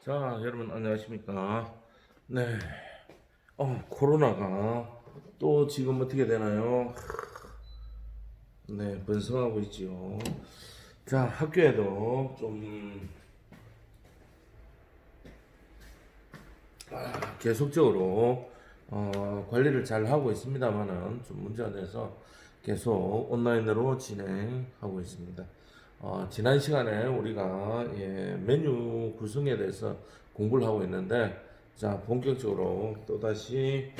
자, 여러분 안녕하십니까? 네. 코로나가 또 지금 어떻게 되나요? 네, 번성하고 있지요. 자, 학교에도 좀 계속적으로 관리를 잘 하고 있습니다만은 좀 문제가 돼서 계속 온라인으로 진행하고 있습니다. 지난 시간에 우리가 메뉴 구성에 대해서 공부를 하고 있는데 자 본격적으로 또다시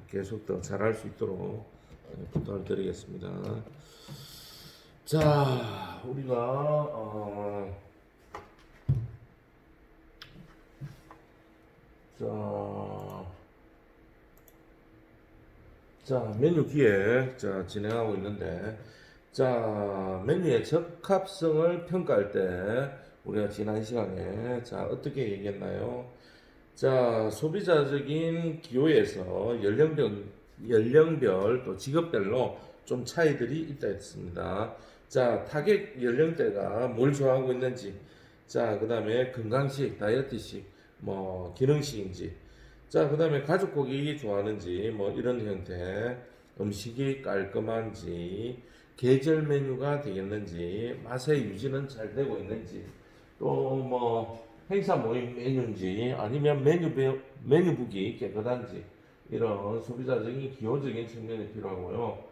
계속 더 잘할 수 있도록 부탁을 드리겠습니다. 자 우리가 자, 메뉴 기획 진행하고 있는데 메뉴의 적합성을 평가할 때 우리가 지난 시간에 어떻게 얘기했나요? 소비자적인 기호에서 연령별 또 직업별로 좀 차이들이 있다 했습니다. 타겟 연령대가 뭘 좋아하고 있는지, 그 다음에 건강식, 다이어트식, 뭐 기능식인지, 그 다음에 가족고기 좋아하는지, 뭐 이런 형태, 음식이 깔끔한지, 계절 메뉴가 되겠는지, 맛의 유지는 잘 되고 있는지, 또 뭐 행사 모임 메뉴인지, 아니면 메뉴북이 깨끗한지, 이런 소비자적인 기호적인 측면이 필요하고요.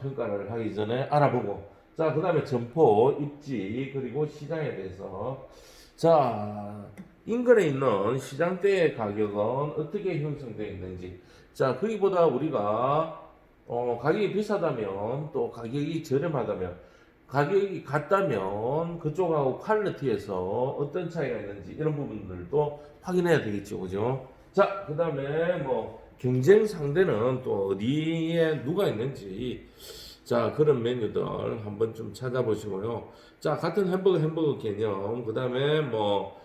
평가를 하기 전에 알아보고, 그 다음에 점포, 입지, 그리고 시장에 대해서, 자, 인근에 있는 시장대의 가격은 어떻게 형성되어 있는지, 거기보다 우리가 가격이 비싸다면 또 가격이 저렴하다면 가격이 같다면 그쪽하고 퀄리티에서 어떤 차이가 있는지 이런 부분들도 확인해야 되겠죠, 그죠? 그 다음에 뭐 경쟁 상대는 또 어디에 누가 있는지 그런 메뉴들 한번 좀 찾아보시고요. 같은 햄버거 개념, 그 다음에 뭐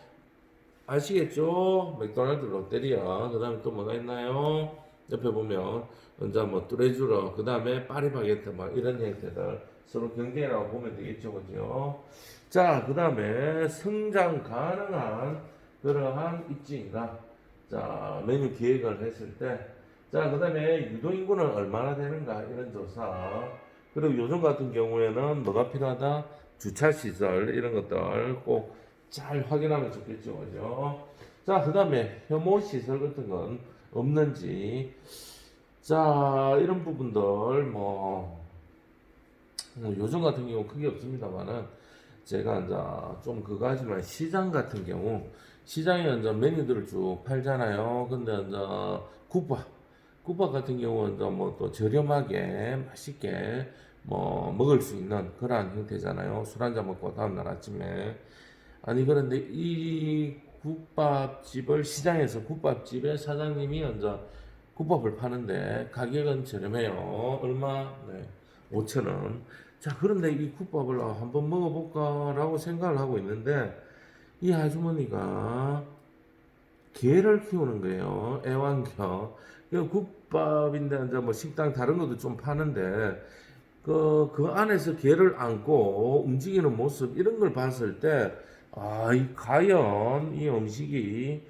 아시겠죠? 맥도날드, 롯데리아, 그 다음에 또 뭐가 있나요? 옆에 보면 먼저 뭐 뚜레쥬러, 그 다음에 파리바게트, 막 이런 형태들 서로 경쟁이라고 보면 되겠죠, 그죠? 그 다음에 성장 가능한 그러한 입지인가? 메뉴 기획을 했을 때, 그 다음에 유도인구는 얼마나 되는가? 이런 조사. 그리고 요즘 같은 경우에는 뭐가 필요하다? 주차시설, 이런 것들 꼭 잘 확인하면 좋겠죠, 그죠? 그 다음에 혐오 시설 같은 건 없는지, 이런 부분들, 요즘 같은 경우 크게 없습니다만은, 제가 이제 좀 그거 하지만 시장 같은 경우, 시장에 이제 메뉴들을 쭉 팔잖아요. 근데 이제 국밥 같은 경우는 이제 뭐 또 저렴하게 맛있게 뭐 먹을 수 있는 그러한 형태잖아요. 술 한잔 먹고 다음날 아침에. 아니 그런데 이 국밥집을 시장에서 국밥집의 사장님이 먼저 국밥을 파는데 가격은 저렴해요. 얼마? 네. 5천 원. 그런데 이 국밥을 한번 먹어볼까라고 생각을 하고 있는데 이 아주머니가 개를 키우는 거예요. 애완견. 국밥인데 이제 뭐 식당 다른 것도 좀 파는데 그 안에서 개를 안고 움직이는 모습 이런 걸 봤을 때 과연 이 음식이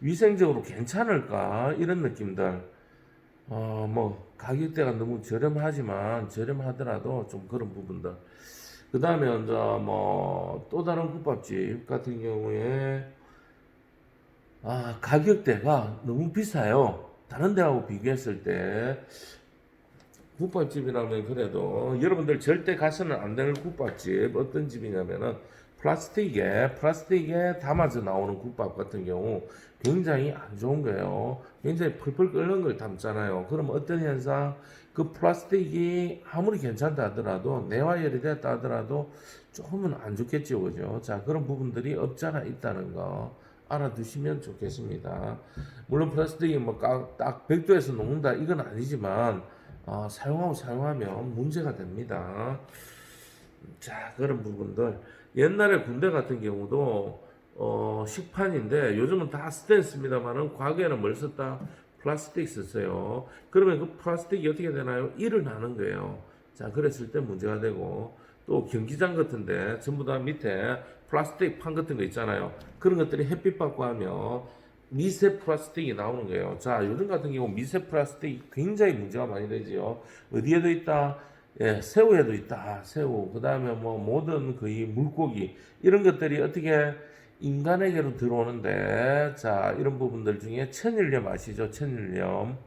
위생적으로 괜찮을까 이런 느낌들. 뭐 가격대가 너무 저렴하더라도 좀 그런 부분들. 그 다음에 이제 뭐 또 다른 국밥집 같은 경우에 가격대가 너무 비싸요. 다른 데하고 비교했을 때 국밥집이라면 그래도 여러분들 절대 가서는 안 되는 국밥집 어떤 집이냐면은 플라스틱에 담아져 나오는 국밥 같은 경우 굉장히 안 좋은 거예요. 굉장히 펄펄 끓는 걸 담잖아요. 그럼 어떤 현상? 그 플라스틱이 아무리 괜찮다 하더라도 내화열이 됐다 하더라도 조금은 안 좋겠죠, 그죠? 그런 부분들이 없잖아 있다는 거 알아두시면 좋겠습니다. 물론 플라스틱이 뭐 딱 100도에서 녹는다 이건 아니지만 사용하면 문제가 됩니다. 그런 부분들. 옛날에 군대 같은 경우도, 식판인데, 요즘은 다 스텐스입니다만은, 과거에는 뭘 썼다? 플라스틱 썼어요. 그러면 그 플라스틱이 어떻게 되나요? 일을 나는 거예요. 그랬을 때 문제가 되고, 또 경기장 같은데, 전부 다 밑에 플라스틱 판 같은 거 있잖아요. 그런 것들이 햇빛 받고 하면 미세 플라스틱이 나오는 거예요. 자, 요즘 같은 경우 미세 플라스틱이 굉장히 문제가 많이 되지요. 어디에도 있다? 예, 새우에도 있다. 새우. 그 다음에 뭐 모든 거의 물고기 이런 것들이 어떻게 인간에게로 들어오는데, 자, 이런 부분들 중에 천일염 아시죠? 천일염.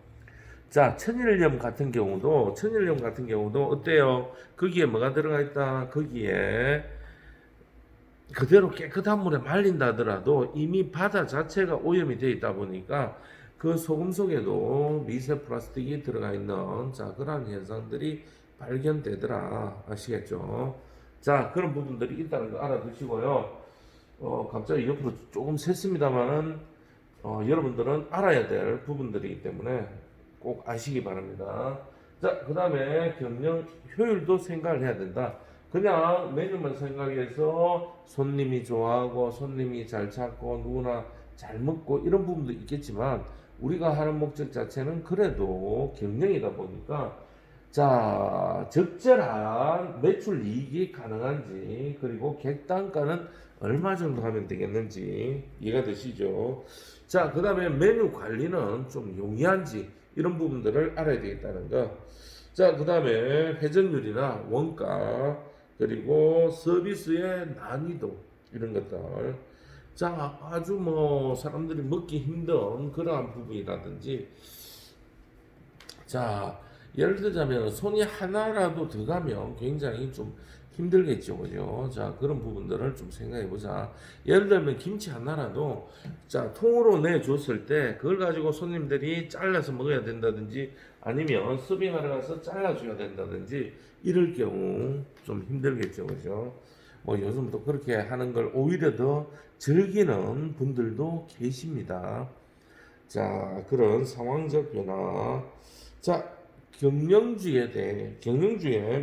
자, 천일염 같은 경우도 어때요? 거기에 뭐가 들어가 있다? 거기에 그대로 깨끗한 물에 말린다 하더라도 이미 바다 자체가 오염이 되어 있다 보니까 그 소금 속에도 미세 플라스틱이 들어가 있는, 자, 그러한 현상들이 발견되더라. 아시겠죠? 자, 그런 부분들이 있다는 거 알아두시고요. 갑자기 옆으로 조금 샜습니다만은, 여러분들은 알아야 될 부분들이기 때문에 꼭 아시기 바랍니다. 자, 그 다음에 경영 효율도 생각을 해야 된다. 그냥 메뉴만 생각해서 손님이 좋아하고 손님이 잘 찾고 누구나 잘 먹고 이런 부분도 있겠지만, 우리가 하는 목적 자체는 그래도 경영이다 보니까, 자, 적절한 매출 이익이 가능한지, 그리고 객단가는 얼마 정도 하면 되겠는지 이해가 되시죠? 자, 그 다음에 메뉴 관리는 좀 용이한지 이런 부분들을 알아야 되겠다는 거. 자, 그 다음에 회전율이나 원가, 그리고 서비스의 난이도 이런 것들. 자, 아주 뭐 사람들이 먹기 힘든 그러한 부분이라든지, 자, 예를 들자면 손이 하나라도 더 가면 굉장히 좀 힘들겠죠, 그죠? 자, 그런 부분들을 좀 생각해 보자. 예를 들면 김치 하나라도, 자, 통으로 내줬을 때 그걸 가지고 손님들이 잘라서 먹어야 된다든지, 아니면 서빙하러 가서 잘라줘야 된다든지 이럴 경우 좀 힘들겠죠, 그죠? 뭐 요즘 또 그렇게 하는 걸 오히려 더 즐기는 분들도 계십니다. 자, 그런 상황적 변화. 자, 경영주의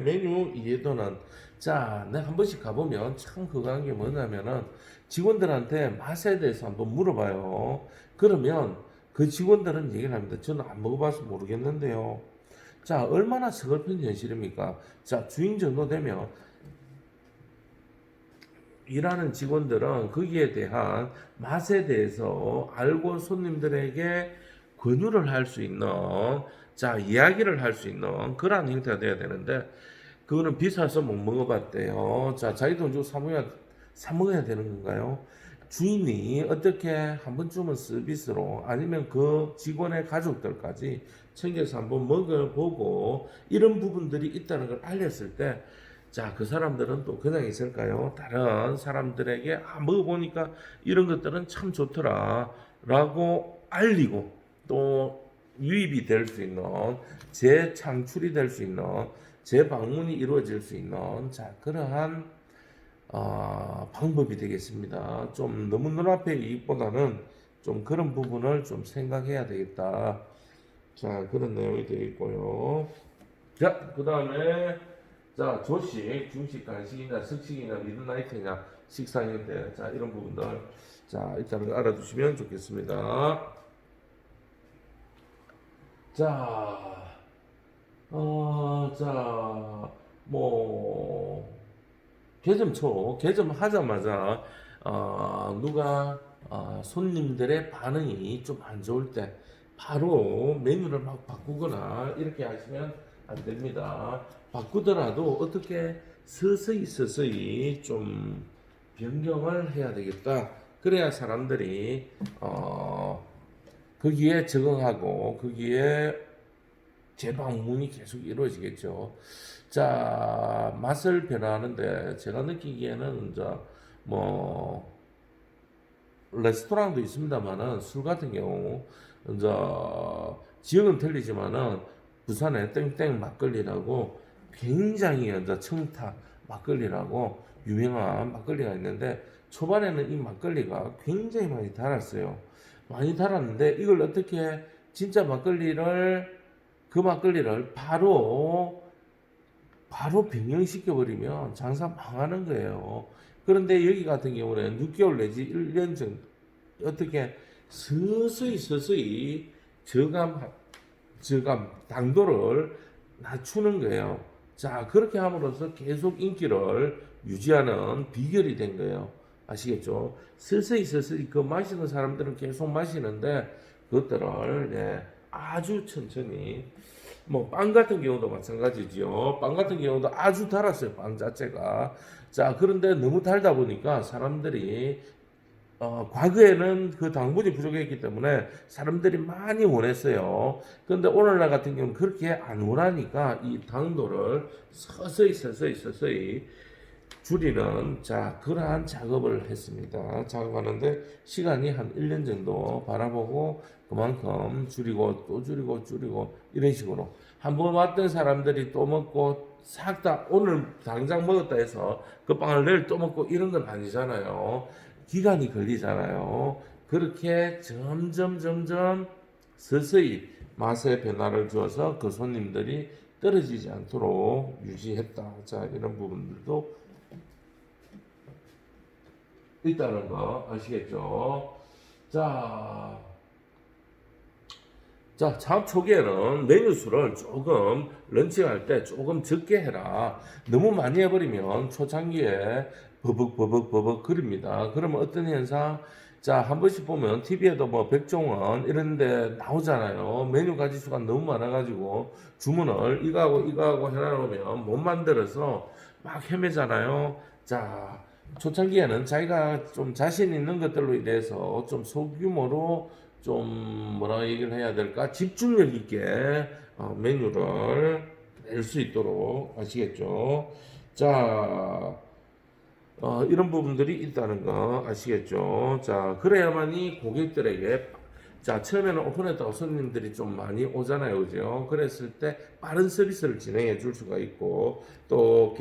메뉴 이해도는, 자, 내가 한 번씩 가보면 참 그거한 게 뭐냐면은 직원들한테 맛에 대해서 한번 물어봐요. 그러면 그 직원들은 얘기를 합니다. 저는 안 먹어봐서 모르겠는데요. 자, 얼마나 서글픈 현실입니까? 자, 주인 정도 되면 일하는 직원들은 거기에 대한 맛에 대해서 알고 손님들에게 권유를 할 수 있는, 자, 이야기를 할 수 있는 그러한 형태가 돼야 되는데, 그거는 비싸서 못 먹어봤대요. 자, 자기 돈 주고 사 먹어야 되는 건가요? 주인이 어떻게 한 번쯤은 서비스로, 아니면 그 직원의 가족들까지 챙겨서 한번 먹어보고 이런 부분들이 있다는 걸 알렸을 때, 자, 그 사람들은 또 그냥 있을까요? 다른 사람들에게 먹어보니까 이런 것들은 참 좋더라 라고 알리고, 또 유입이 될 수 있는, 재창출이 될 수 있는, 재방문이 이루어질 수 있는, 자, 그러한 방법이 되겠습니다. 좀 너무 눈앞의 이익보다는 좀 그런 부분을 좀 생각해야 되겠다. 자, 그런 내용이 되어 있고요. 자, 그 다음에, 자, 조식, 중식, 간식이냐, 석식이냐, 미드나이트냐, 식사 형태, 자, 이런 부분들, 자, 일단은 알아두시면 좋겠습니다. 자, 자, 뭐, 개점하자마자, 누가, 손님들의 반응이 좀 안 좋을 때, 바로 메뉴를 막 바꾸거나, 이렇게 하시면 안 됩니다. 바꾸더라도 어떻게 서서히 좀 변경을 해야 되겠다. 그래야 사람들이, 거기에 적응하고, 거기에 재방문이 계속 이루어지겠죠. 자, 맛을 변화하는데 제가 느끼기에는 이제 뭐 레스토랑도 있습니다만은 술 같은 경우 이제 지역은 틀리지만은 부산에 땡땡 막걸리라고 굉장히 이제 청타 막걸리라고 유명한 막걸리가 있는데, 초반에는 이 막걸리가 굉장히 많이 달았어요. 많이 달았는데 이걸 어떻게 진짜 그 막걸리를 바로 변경시켜 버리면 장사 망하는 거예요. 그런데 여기 같은 경우는 6개월 내지 1년 정도 어떻게 서서히 당도를 낮추는 거예요. 자, 그렇게 함으로써 계속 인기를 유지하는 비결이 된 거예요. 아시겠죠? 서서히 그 마시는 사람들은 계속 마시는데 그것들을 아주 천천히 뭐 빵 같은 경우도 마찬가지지요. 빵 같은 경우도 아주 달았어요. 빵 자체가. 자, 그런데 너무 달다 보니까 사람들이 과거에는 그 당분이 부족했기 때문에 사람들이 많이 원했어요. 그런데 오늘날 같은 경우는 그렇게 안 원하니까 이 당도를 서서히 줄이는 그러한 작업을 했습니다. 작업하는데 시간이 한 1년 정도 바라보고 그만큼 줄이고 또 줄이고 이런 식으로 한번 왔던 사람들이 또 먹고 싹 다 오늘 당장 먹었다 해서 그 빵을 내일 또 먹고 이런 건 아니잖아요. 기간이 걸리잖아요. 그렇게 점점 서서히 맛의 변화를 주어서 그 손님들이 떨어지지 않도록 유지했다. 자, 이런 부분들도 있다는 거 아시겠죠? 자, 창업 초기에는 메뉴 수를 조금 런칭할 때 조금 적게 해라. 너무 많이 해버리면 초창기에 버벅 그립니다. 그러면 어떤 현상? 자, 한 번씩 보면 TV에도 뭐 백종원 이런 데 나오잖아요. 메뉴 가지수가 너무 많아가지고 주문을 이거하고 해놔놓으면 못 만들어서 막 헤매잖아요. 자, 초창기에는 자기가 좀 자신 있는 것들로 인해서 좀 소규모로 좀 뭐라 얘기를 해야 될까? 집중력 있게 메뉴를 낼 수 있도록 아시겠죠? 자, 이런 부분들이 있다는 거 아시겠죠? 자, 그래야만이 고객들에게 처음에는 오픈했다고 손님들이 좀 많이 오잖아요, 그죠? 그랬을 때 빠른 서비스를 진행해 줄 수가 있고 또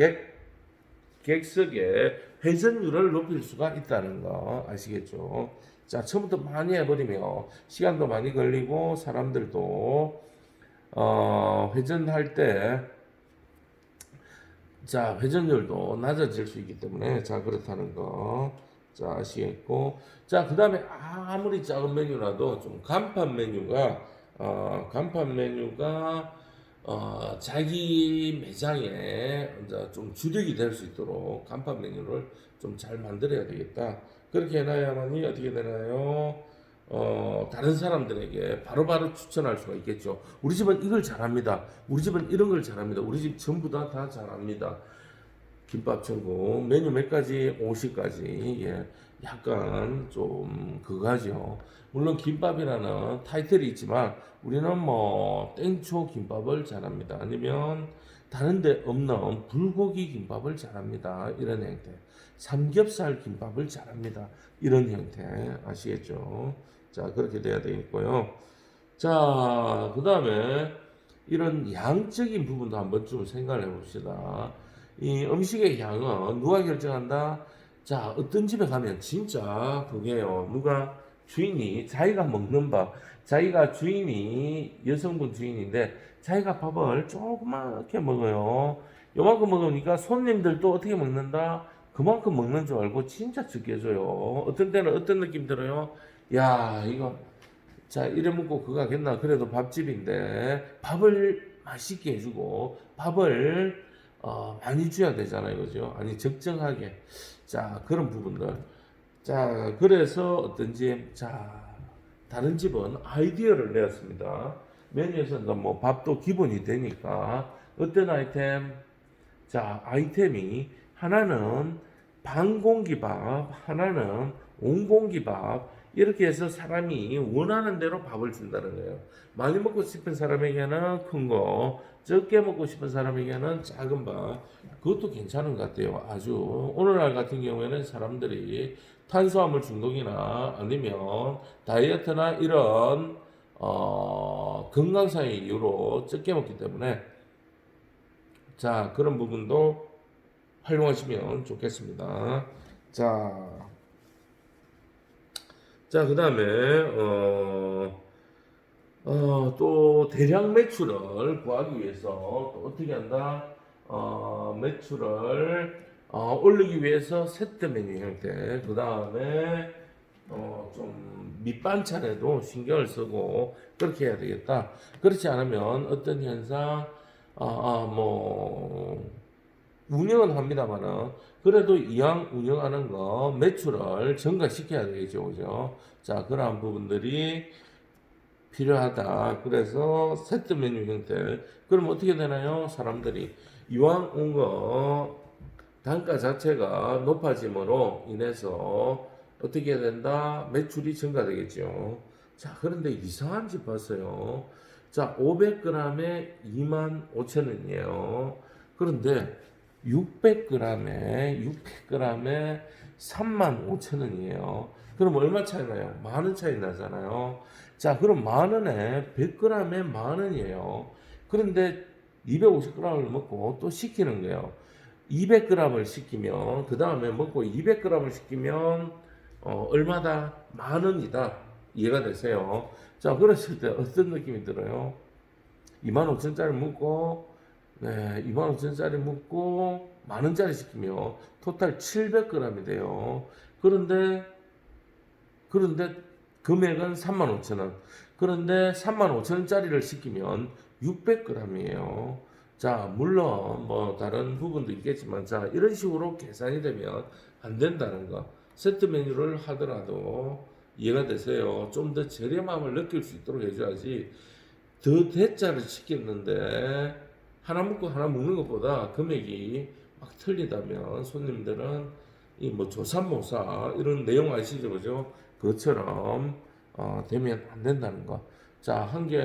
객석의 회전율을 높일 수가 있다는 거 아시겠죠? 자, 처음부터 많이 해버리면 시간도 많이 걸리고 사람들도 회전할 때 회전율도 낮아질 수 있기 때문에 그렇다는 거 아시겠고 그 다음에 아무리 작은 메뉴라도 좀 간판 메뉴가 자기 매장에 이제 좀 주력이 될 수 있도록 간판 메뉴를 좀 잘 만들어야 되겠다. 그렇게 해놔야만이 어떻게 되나요? 다른 사람들에게 바로바로 추천할 수가 있겠죠. 우리 집은 이걸 잘합니다. 우리 집은 이런 걸 잘합니다. 우리 집 전부 다 잘합니다. 김밥 천국 메뉴 몇 가지 50가지 약간 좀 그거죠. 물론 김밥이라는 타이틀이 있지만 우리는 뭐 땡초 김밥을 잘합니다. 아니면 다른 데 없는 불고기 김밥을 잘합니다. 이런 형태. 삼겹살 김밥을 잘합니다. 이런 형태 아시겠죠? 자, 그렇게 돼야 되겠고요. 자, 그 다음에 이런 양적인 부분도 한번 좀 생각을 해봅시다. 이 음식의 양은 누가 결정한다? 자, 어떤 집에 가면 진짜 그게요. 누가 주인이 자기가 먹는 밥, 자기가 주인이 여성분 주인인데 자기가 밥을 조그맣게 먹어요. 요만큼 먹으니까 손님들도 어떻게 먹는다? 그만큼 먹는 줄 알고 진짜 적게 줘요. 어떤 때는 어떤 느낌 들어요? 야, 이거 이래 먹고 그거 하겠나? 그래도 밥집인데 밥을 맛있게 해주고 밥을 많이 줘야 되잖아요, 그죠? 아니 적정하게 그런 부분들 그래서 어떤지 다른 집은 아이디어를 내었습니다. 메뉴에서는 뭐 밥도 기본이 되니까 어떤 아이템 아이템이 하나는 반공기밥, 하나는 온공기밥 이렇게 해서 사람이 원하는 대로 밥을 준다는 거예요. 많이 먹고 싶은 사람에게는 큰 거, 적게 먹고 싶은 사람에게는 작은 밥. 그것도 괜찮은 것 같아요. 아주 오늘날 같은 경우에는 사람들이 탄수화물 중독이나 아니면 다이어트나 이런 건강상의 이유로 적게 먹기 때문에 그런 부분도 활용하시면 좋겠습니다. 그 다음에 또 대량 매출을 구하기 위해서 또 어떻게 한다? 매출을 올리기 위해서 세트 메뉴 형태. 그 다음에 좀 밑반찬에도 신경을 쓰고 그렇게 해야 되겠다. 그렇지 않으면 어떤 현상, 뭐 운영은 합니다만은 그래도 이왕 운영하는 거 매출을 증가시켜야 되겠죠, 그죠? 자, 그러한 부분들이 필요하다. 그래서 세트 메뉴 형태. 그럼 어떻게 되나요? 사람들이 이왕 온 거 단가 자체가 높아짐으로 인해서 어떻게 된다? 매출이 증가되겠죠. 자, 그런데 이상한 집 봤어요. 자, 500g에 25,000원이에요. 그런데 600g에 35,000원이에요. 그럼 얼마 차이 나요? 만 원 차이 나잖아요. 자, 그럼 만 원에 100g에 만 원이에요. 그런데 250g을 먹고 또 시키는 거예요. 200g을 시키면 그 다음에 먹고 200g을 시키면 얼마다? 만 원이다. 이해가 되세요? 자, 그랬을 때 어떤 느낌이 들어요? 25,000원짜리 먹고 네, 25,000원짜리 먹고 만 원짜리 시키면 토탈 700g이 돼요. 그런데 금액은 35,000원. 그런데 35,000원짜리를 시키면 600g이에요. 자, 물론 뭐 다른 부분도 있겠지만 자, 이런 식으로 계산이 되면 안 된다는 거. 세트 메뉴를 하더라도 이해가 되세요. 좀 더 저렴함을 느낄 수 있도록 해줘야지. 더 대짜를 시켰는데 하나 먹고 하나 먹는 것보다 금액이 막 틀리다면 손님들은 이 뭐 조삼모사 이런 내용 아시죠, 그죠? 그것처럼 되면 안 된다는 거. 자, 한 개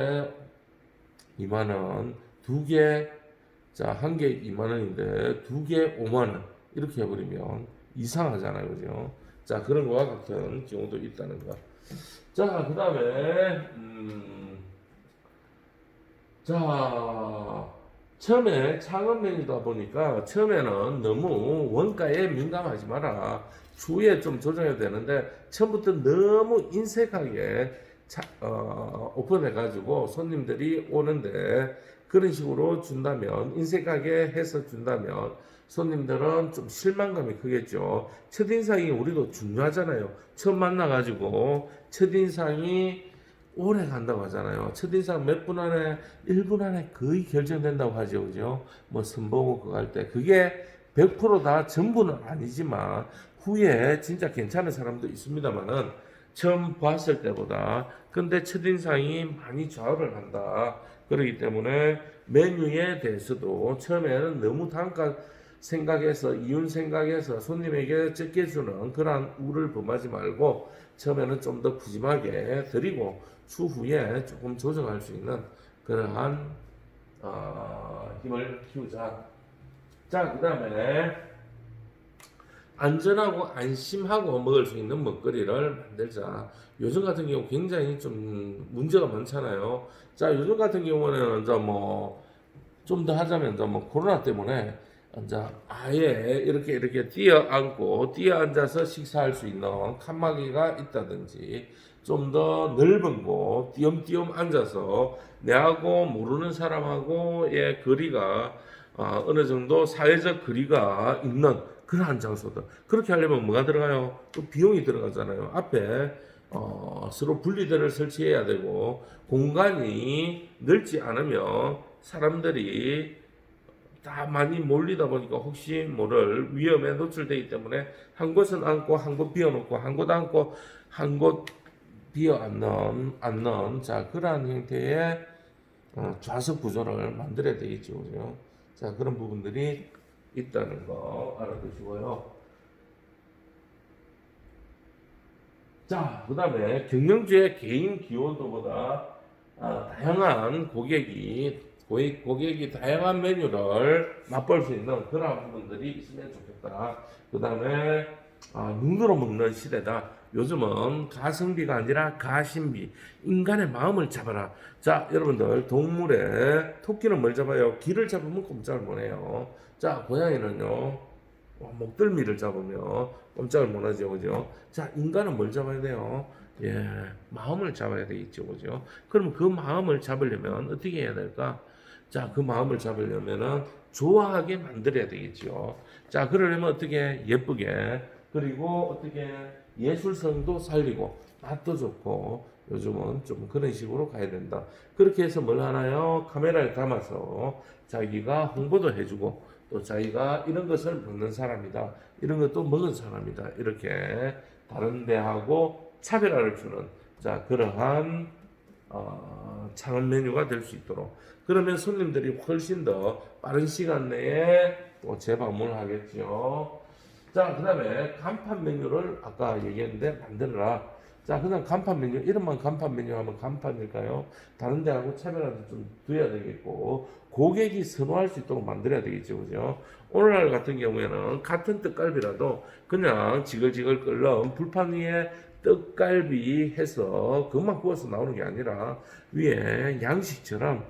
2만 원, 두 개, 자, 한 개 2만 원인데 두 개 5만 원 이렇게 해버리면 이상하잖아요, 그죠? 자, 그런 거와 같은 경우도 있다는 거. 자, 그 다음에 자, 처음에 창업 메뉴다 보니까 처음에는 너무 원가에 민감하지 마라. 추후에 좀 조정해야 되는데 처음부터 너무 인색하게 오픈해가지고 손님들이 오는데 그런 식으로 준다면 인색하게 해서 준다면 손님들은 좀 실망감이 크겠죠. 첫인상이 우리도 중요하잖아요. 처음 만나가지고 첫인상이 오래 간다고 하잖아요. 첫인상 몇 분 안에, 1분 안에 거의 결정된다고 하죠. 그죠? 뭐 선보고 그거 할 때. 그게 100%다 전부는 아니지만, 후에 진짜 괜찮은 사람도 있습니다만은, 처음 봤을 때보다. 근데 첫인상이 많이 좌우를 한다. 그렇기 때문에 메뉴에 대해서도 처음에는 너무 단가 생각해서, 이윤 생각해서 손님에게 적게 주는 그러한 우를 범하지 말고, 처음에는 좀 더 푸짐하게 드리고, 추후에 조금 조정할 수 있는 그러한 힘을 키우자. 자, 그 다음에 안전하고 안심하고 먹을 수 있는 먹거리를 만들자. 요즘 같은 경우 굉장히 좀 문제가 많잖아요. 자, 요즘 같은 경우는 이제 뭐 좀 더 하자면 이제 뭐 코로나 때문에 이제 아예 이렇게 뛰어 앉아서 식사할 수 있는 칸막이가 있다든지 좀 더 넓은 곳 띄엄띄엄 앉아서 내하고 모르는 사람하고의 거리가 어느 정도 사회적 거리가 있는 그러한 장소들. 그렇게 하려면 뭐가 들어가요? 또 비용이 들어가잖아요. 앞에 서로 분리대를 설치해야 되고 공간이 넓지 않으면 사람들이 다 많이 몰리다 보니까 혹시 모를 위험에 노출되기 때문에 한 곳은 앉고 한 곳 비워놓고 한 곳 앉고 한 곳 비어 앉는 자 그러한 형태의 좌석 구조를 만들어야 되겠죠, 그죠? 자, 그런 부분들이 있다는 거 알아두시고요. 자, 그 다음에 경영주의 개인 기여도보다 다양한 고객이 다양한 메뉴를 맛볼 수 있는 그런 부분들이 있으면 좋겠다. 그 다음에 눈으로 먹는 시대다. 요즘은 가성비가 아니라 가심비. 인간의 마음을 잡아라. 자, 여러분들 동물의 토끼는 뭘 잡아요? 기를 잡으면 꼼짝을 못해요. 자, 고양이는요. 목덜미를 잡으면 꼼짝을 못하죠, 그죠? 자, 인간은 뭘 잡아야 돼요? 예, 마음을 잡아야 되겠죠, 그죠? 그럼 그 마음을 잡으려면 어떻게 해야 될까? 자, 그 마음을 잡으려면은 좋아하게 만들어야 되겠죠. 자, 그러려면 어떻게 예쁘게 그리고 어떻게 예술성도 살리고 맛도 좋고 요즘은 좀 그런 식으로 가야 된다. 그렇게 해서 뭘 하나요? 카메라에 담아서 자기가 홍보도 해주고 또 자기가 이런 것을 먹는 사람이다, 이런 것도 먹은 사람이다, 이렇게 다른 데하고 차별화를 주는 자 그러한 창업 메뉴가 될 수 있도록, 그러면 손님들이 훨씬 더 빠른 시간 내에 또 재방문을 하겠죠. 자, 그 다음에 간판 메뉴를 아까 얘기했는데 만들어라. 자, 그냥 간판 메뉴, 이름만 간판 메뉴 하면 간판일까요? 다른 데하고 차별화도 좀 둬야 되겠고, 고객이 선호할 수 있도록 만들어야 되겠죠. 그죠? 오늘날 같은 경우에는 같은 떡갈비라도 그냥 지글지글 끓는 불판 위에 떡갈비 해서 그것만 구워서 나오는 게 아니라 위에 양식처럼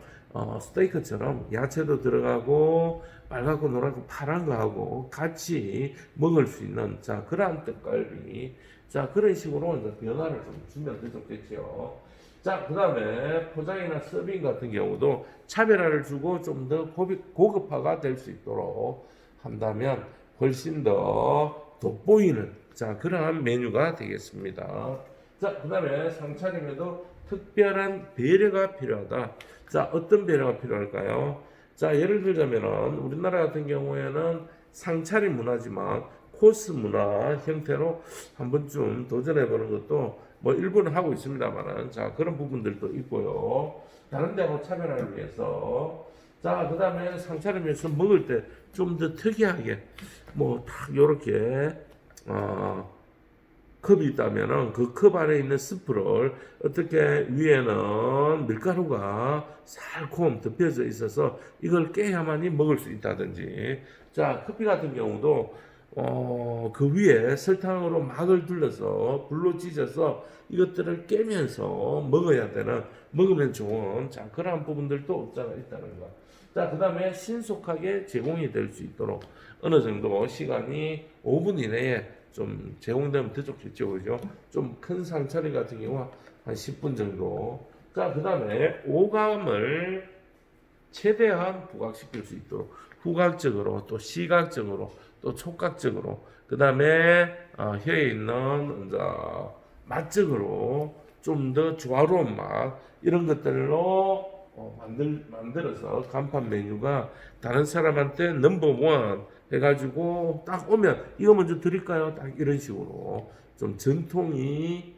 스테이크처럼 야채도 들어가고 빨갛고 노랗고 파란 거하고 같이 먹을 수 있는 자 그러한 떡갈비, 자 그런 식으로 이제 변화를 좀 주면 더 좋겠죠. 자 그다음에 포장이나 서빙 같은 경우도 차별화를 주고 좀 더 고급화가 될 수 있도록 한다면 훨씬 더 돋보이는 자 그러한 메뉴가 되겠습니다. 자 그다음에 상차림에도 특별한 배려가 필요하다. 자 어떤 배려가 필요할까요? 자 예를 들자면은 우리나라 같은 경우에는 상차림 문화지만 코스 문화 형태로 한 번쯤 도전해보는 것도 뭐 일부는 하고 있습니다만은 자 그런 부분들도 있고요. 다른 데하고 차별화를 위해서 자 그다음에 상차림에서 먹을 때 좀 더 특이하게 뭐 딱 요렇게 컵이 있다면은 그 컵 안에 있는 스프를 어떻게 위에는 밀가루가 살콤 덮여져 있어서 이걸 깨야만이 먹을 수 있다든지, 자 커피 같은 경우도 그 위에 설탕으로 막을 둘러서 불로 지져서 이것들을 깨면서 먹어야 되는, 먹으면 좋은 자 그러한 부분들도 없잖아 있다는 거. 자 그다음에 신속하게 제공이 될 수 있도록 어느 정도 시간이 5분 이내에 좀 제공되면 더 좋겠죠, 그죠? 좀 큰 상차림 같은 경우 한 10분 정도. 자, 그 다음에 오감을 최대한 부각시킬 수 있도록 후각적으로 또 시각적으로 또 촉각적으로 그 다음에 혀에 있는 이제 맛적으로 좀 더 조화로운 맛 이런 것들로 만들어서 간판 메뉴가 다른 사람한테 넘버원 해가지고 딱 오면 이거 먼저 드릴까요? 딱 이런 식으로 좀 전통이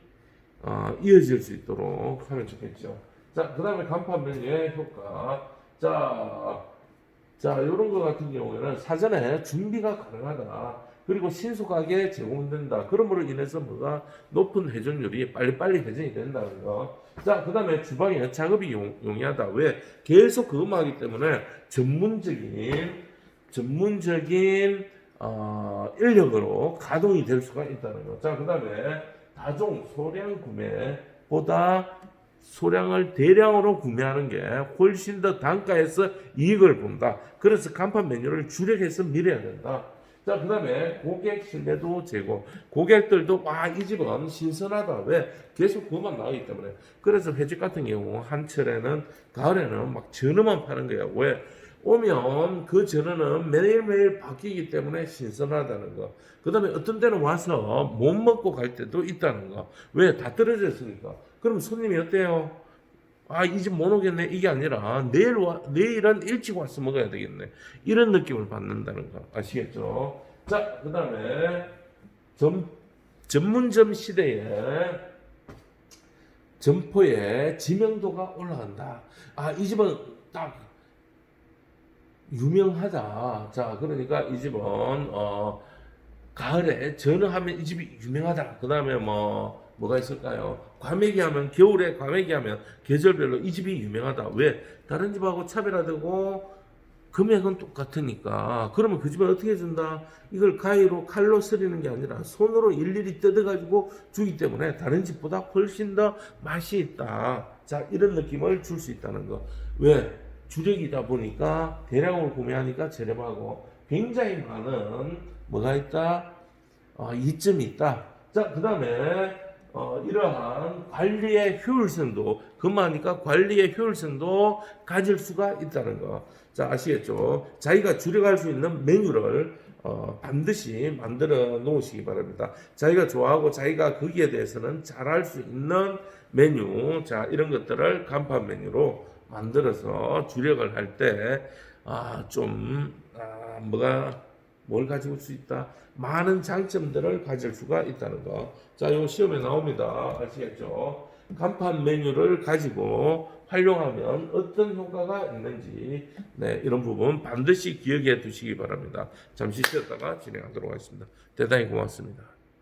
이어질 수 있도록 하면 좋겠죠. 자, 그 다음에 간판 메뉴의 효과. 자, 이런 거 같은 경우에는 사전에 준비가 가능하다. 그리고 신속하게 제공된다. 그러므로 인해서 뭐가 높은 회전율이 빨리빨리 회전이 된다는 거. 자, 그 다음에 주방에 작업이 용이하다. 왜? 계속 그것만 하기 때문에 전문적인 인력으로 가동이 될 수가 있다는 거. 자, 그 다음에 다종 소량 구매보다 소량을 대량으로 구매하는 게 훨씬 더 단가에서 이익을 본다. 그래서 간판 메뉴를 주력해서 밀어야 된다. 자, 그 다음에 고객 신뢰도 제고. 고객들도 와, 이 집은 신선하다. 왜? 계속 그것만 나오기 때문에. 그래서 회집 같은 경우 한철에는 가을에는 막 전어만 파는 거야. 왜? 오면 그 전어는 매일매일 바뀌기 때문에 신선하다는 거. 그 다음에 어떤 때는 와서 못 먹고 갈 때도 있다는 거. 왜? 다 떨어졌으니까. 그럼 손님이 어때요? 아, 이 집 못 오겠네. 이게 아니라 내일은 일찍 와서 먹어야 되겠네. 이런 느낌을 받는다는 거. 아시겠죠? 자, 그 다음에 전문점 시대에 점포의 지명도가 올라간다. 아, 이 집은 딱 유명하다. 자, 그러니까 이 집은 가을에 전어하면 이 집이 유명하다. 그 다음에 뭐가 있을까요? 과메기 하면 겨울에 과메기 하면 계절별로 이 집이 유명하다. 왜? 다른 집하고 차별화되고 금액은 똑같으니까. 그러면 그 집은 어떻게 준다? 이걸 가위로 칼로 썰리는 게 아니라 손으로 일일이 뜯어가지고 주기 때문에 다른 집보다 훨씬 더 맛이 있다. 자, 이런 느낌을 줄 수 있다는 거. 왜? 주력이다 보니까 대량으로 구매하니까 저렴하고 굉장히 많은 뭐가 있다? 이점이 있다. 자, 그 다음에 이러한 관리의 효율성도 그만하니까 관리의 효율성도 가질 수가 있다는 거. 자, 아시겠죠? 자기가 주력할 수 있는 메뉴를 반드시 만들어 놓으시기 바랍니다. 자기가 좋아하고 자기가 거기에 대해서는 잘할 수 있는 메뉴, 자 이런 것들을 간판 메뉴로 만들어서 주력을 할 때 좀 뭐가 뭘 가지고 올 수 있다? 많은 장점들을 가질 수가 있다는 거. 자, 요 시험에 나옵니다. 아시겠죠? 간판 메뉴를 가지고 활용하면 어떤 효과가 있는지, 네, 이런 부분 반드시 기억해 두시기 바랍니다. 잠시 쉬었다가 진행하도록 하겠습니다. 대단히 고맙습니다.